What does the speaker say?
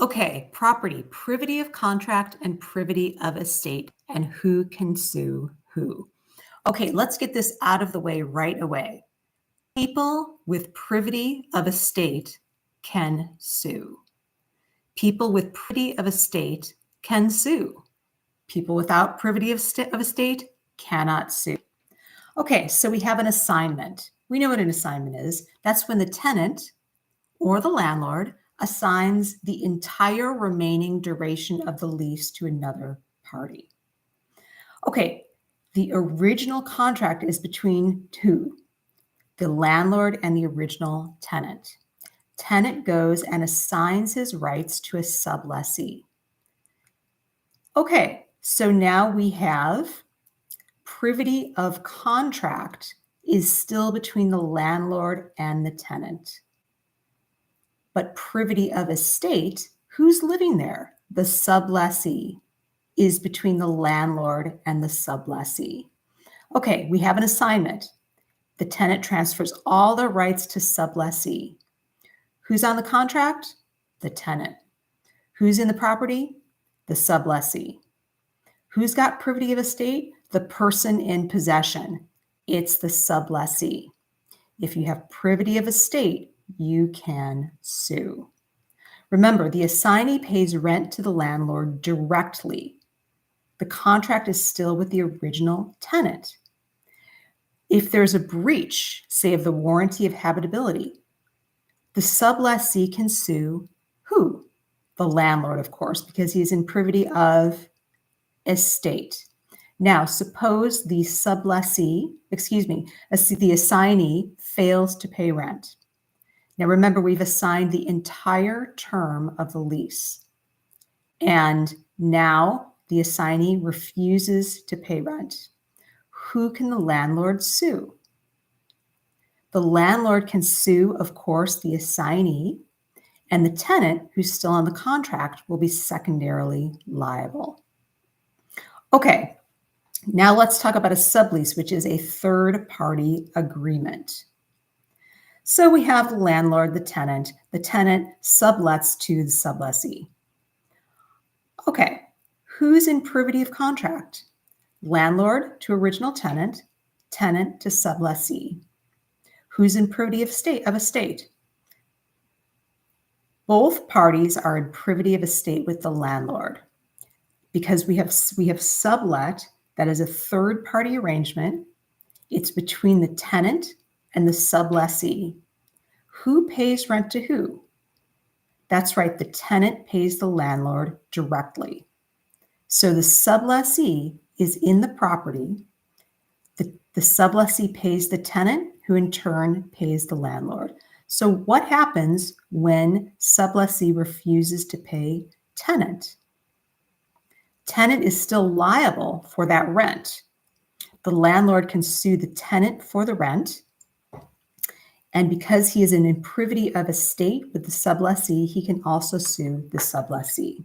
Okay, property, privity of contract and privity of estate, and who can sue who. Okay, let's get this out of the way right away. People with privity of estate can sue. People with privity of estate can sue. People without privity of estate cannot sue. Okay, so we have an assignment. We know what an assignment is. That's when the tenant or the landlord assigns the entire remaining duration of the lease to another party. Okay, the original contract is between who? The landlord and the original tenant. Tenant goes and assigns his rights to a sublessee. Okay, so now we have privity of contract is still between the landlord and the tenant. But privity of estate, who's living there? The sublessee is between the landlord and the sublessee. Okay, we have an assignment. The tenant transfers all the rights to sublessee. Who's on the contract? The tenant. Who's in the property? The sublessee. Who's got privity of estate? The person in possession. It's the sublessee. If you have privity of estate, you can sue. Remember, the assignee pays rent to the landlord directly. The contract is still with the original tenant. If there's a breach, say of the warranty of habitability, the sublessee can sue who? The landlord, of course, because he's in privity of estate. Now, suppose the the assignee fails to pay rent. Now, remember, we've assigned the entire term of the lease. And now the assignee refuses to pay rent. Who can the landlord sue? The landlord can sue, of course, the assignee, and the tenant, who's still on the contract, will be secondarily liable. Okay, now let's talk about a sublease, which is a third-party agreement. So we have the landlord, the tenant sublets to the sublessee. Okay, who's in privity of contract? Landlord to original tenant, tenant to sublessee. Who's in privity of estate? Both parties are in privity of estate with the landlord because we have sublet, that is a third-party arrangement. It's between the tenant and the sublessee. Who pays rent to who? That's right, the tenant pays the landlord directly. So the sublessee is in the property. The sublessee pays the tenant, who in turn pays the landlord. So what happens when sublessee refuses to pay tenant? Tenant is still liable for that rent. The landlord can sue the tenant for the rent. And because he is in privity of estate with the sublessee, he can also sue the sublessee.